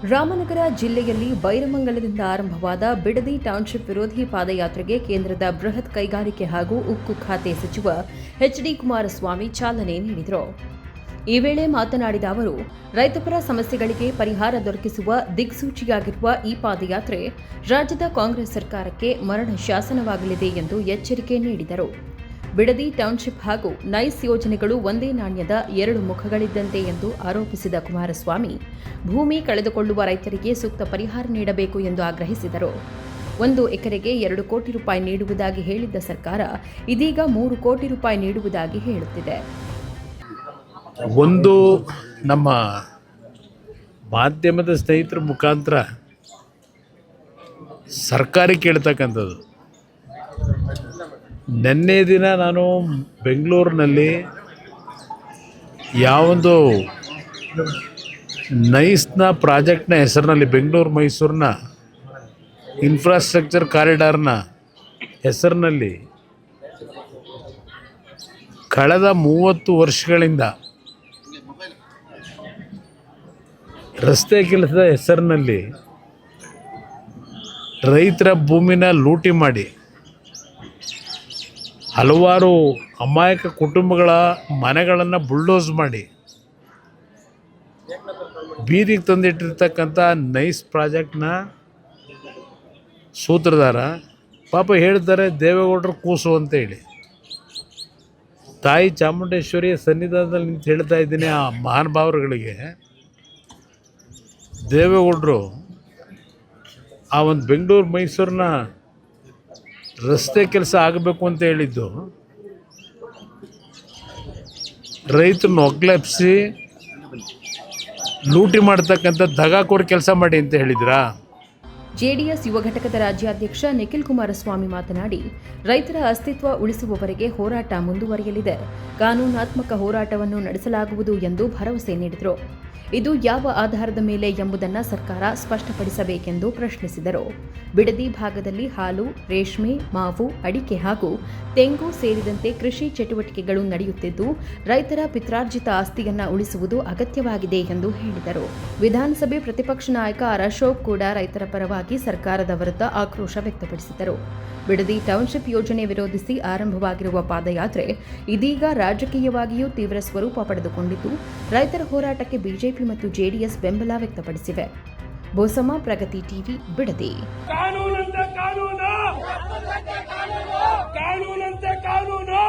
ರಾಮನಗರ ಜಿಲ್ಲೆಯಲ್ಲಿ ಬೈರಮಂಗಲದಿಂದ ಆರಂಭವಾದ ಬಿಡದಿ ಟೌನ್ಶಿಪ್ ವಿರೋಧಿ ಪಾದಯಾತ್ರೆಗೆ ಕೇಂದ್ರದ ಬೃಹತ್ ಕೈಗಾರಿಕೆ ಹಾಗೂ ಉಕ್ಕು ಖಾತೆ ಸಚಿವ ಎಚ್.ಡಿ. ಕುಮಾರಸ್ವಾಮಿ ಚಾಲನೆ ನೀಡಿದರು. ಈ ವೇಳೆ ಮಾತನಾಡಿದ ಅವರು, ರೈತಪರ ಸಮಸ್ಯೆಗಳಿಗೆ ಪರಿಹಾರ ದೊರಕಿಸುವ ದಿಕ್ಸೂಚಿಯಾಗಿರುವ ಈ ಪಾದಯಾತ್ರೆ ರಾಜ್ಯದ ಕಾಂಗ್ರೆಸ್ ಸರ್ಕಾರಕ್ಕೆ ಮರಣ ಶಾಸನವಾಗಲಿದೆ ಎಂದು ಎಚ್ಚರಿಕೆ ನೀಡಿದರು. ಬಿಡದಿ ಟೌನ್ಶಿಪ್ ಹಾಗೂ ನೈಸ್ ಯೋಜನೆಗಳು ಒಂದೇ ನಾಣ್ಯದ ಎರಡು ಮುಖಗಳಿದ್ದಂತೆ ಎಂದು ಆರೋಪಿಸಿದ ಕುಮಾರಸ್ವಾಮಿ, ಭೂಮಿ ಕಳೆದುಕೊಳ್ಳುವ ರೈತರಿಗೆ ಸೂಕ್ತ ಪರಿಹಾರ ನೀಡಬೇಕು ಎಂದು ಆಗ್ರಹಿಸಿದರು. 1 ಎಕರೆಗೆ 2 ಕೋಟಿ ರೂಪಾಯಿ ನೀಡುವುದಾಗಿ ಹೇಳಿದ್ದ ಸರ್ಕಾರ ಇದೀಗ 3 ಕೋಟಿ ರೂಪಾಯಿ ನೀಡುವುದಾಗಿ ಹೇಳುತ್ತಿದೆ. ಒಂದು ನಮ್ಮ ಮಾಧ್ಯಮದ ಸ್ನೇಹಿತರ ಮುಖಾಂತರ ಸರ್ಕಾರಕ್ಕೆ ಕೇಳ್ತಕ್ಕಂಥದ್ದು. ನಿನ್ನೆ ದಿನ ನಾನು ಬೆಂಗಳೂರಿನಲ್ಲಿ ಯಾವೊಂದು ನೈಸ್ನ ಪ್ರಾಜೆಕ್ಟ್ನ ಹೆಸರಿನಲ್ಲಿ ಬೆಂಗಳೂರು ಮೈಸೂರಿನ ಇನ್ಫ್ರಾಸ್ಟ್ರಕ್ಚರ್ ಕಾರಿಡಾರ್ನ ಹೆಸರಿನಲ್ಲಿ ಕಳೆದ 30 ವರ್ಷಗಳಿಂದ ರಸ್ತೆ ಕೆಲಸದ ಹೆಸರಿನಲ್ಲಿ ರೈತರ ಭೂಮಿನ ಲೂಟಿ ಮಾಡಿ ಹಲವಾರು ಅಮಾಯಕ ಕುಟುಂಬಗಳ ಮನೆಗಳನ್ನು ಬುಲ್ಡೋಸ್ ಮಾಡಿ ಬೀದಿಗೆ ತಂದಿಟ್ಟಿರ್ತಕ್ಕಂಥ ನೈಸ್ ಪ್ರಾಜೆಕ್ಟ್ನ ಸೂತ್ರಧಾರ ಪಾಪ ಹೇಳ್ತಾರೆ ದೇವೇಗೌಡರು ಕೂಸು ಅಂತೇಳಿ. ತಾಯಿ ಚಾಮುಂಡೇಶ್ವರಿಯ ಸನ್ನಿಧಾನದಲ್ಲಿ ನಿಂತು ಹೇಳ್ತಾ ಇದ್ದೀನಿ ಆ ಮಹಾನುಭಾವರುಗಳಿಗೆ, ದೇವೇಗೌಡರು ಆ ಒಂದು ಬೆಂಗಳೂರು ಮೈಸೂರಿನ ರಸ್ತೆ ಕೆಲಸ ಆಗಬೇಕು ಅಂತ ಹೇಳಿದ್ದು ರೈತರನ್ನ ಒಗ್ಲೆಪ್ಸಿ ಲೂಟಿ ಮಾಡ್ತಕ್ಕಂಥ ದಗಾಕೋರ್ ಕೆಲಸ ಮಾಡಿ ಅಂತ ಹೇಳಿದ್ರಾ? ಜೆಡಿಎಸ್ ಯುವ ಘಟಕದ ರಾಜ್ಯಾಧ್ಯಕ್ಷ ನಿಖಿಲ್ ಕುಮಾರಸ್ವಾಮಿ ಮಾತನಾಡಿ, ರೈತರ ಅಸ್ತಿತ್ವ ಉಳಿಸುವವರೆಗೆ ಹೋರಾಟ ಮುಂದುವರಿಯಲಿದೆ, ಕಾನೂನಾತ್ಮಕ ಹೋರಾಟವನ್ನು ನಡೆಸಲಾಗುವುದು ಎಂದು ಭರವಸೆ ನೀಡಿದರು. ಇದು ಯಾವ ಆಧಾರದ ಮೇಲೆ ಎಂಬುದನ್ನು ಸರ್ಕಾರ ಸ್ಪಷ್ಟಪಡಿಸಬೇಕೆಂದು ಪ್ರಶ್ನಿಸಿದರು. ಬಿಡದಿ ಭಾಗದಲ್ಲಿ ಹಾಲು, ರೇಷ್ಮೆ, ಮಾವು, ಅಡಿಕೆ ಹಾಗೂ ತೆಂಗು ಸೇರಿದಂತೆ ಕೃಷಿ ಚಟುವಟಿಕೆಗಳು ನಡೆಯುತ್ತಿದ್ದು, ರೈತರ ಪಿತ್ರಾರ್ಜಿತ ಆಸ್ತಿಯನ್ನು ಉಳಿಸುವುದು ಅಗತ್ಯವಾಗಿದೆ ಎಂದು ಹೇಳಿದರು. ವಿಧಾನಸಭೆ ಪ್ರತಿಪಕ್ಷ ನಾಯಕ ಆರ್. ಅಶೋಕ್ ಕೂಡ ರೈತರ ಪರವಾಗಿ ಸರ್ಕಾರದ ವಿರುದ್ಧ ಆಕ್ರೋಶ ವ್ಯಕ್ತಪಡಿಸಿದರು. ಬಿಡದಿ ಟೌನ್ಶಿಪ್ ಯೋಜನೆ ವಿರೋಧಿಸಿ ಆರಂಭವಾಗಿರುವ ಪಾದಯಾತ್ರೆ ಇದೀಗ ರಾಜಕೀಯವಾಗಿಯೂ ತೀವ್ರ ಸ್ವರೂಪ ಪಡೆದುಕೊಂಡಿದ್ದು, ರೈತರ ಹೋರಾಟಕ್ಕೆ ಬಿಜೆಪಿ ಮತ್ತು ಜೆಡಿಎಸ್ ಬೆಂಬಲ ವ್ಯಕ್ತಪಡಿಸಿವೆ. ಬೋಸಮ್ಮ, ಪ್ರಗತಿ ಟಿವಿ, ಬಿಡದಿ. ಕಾನೂನಂತೆ ಕಾನೂನು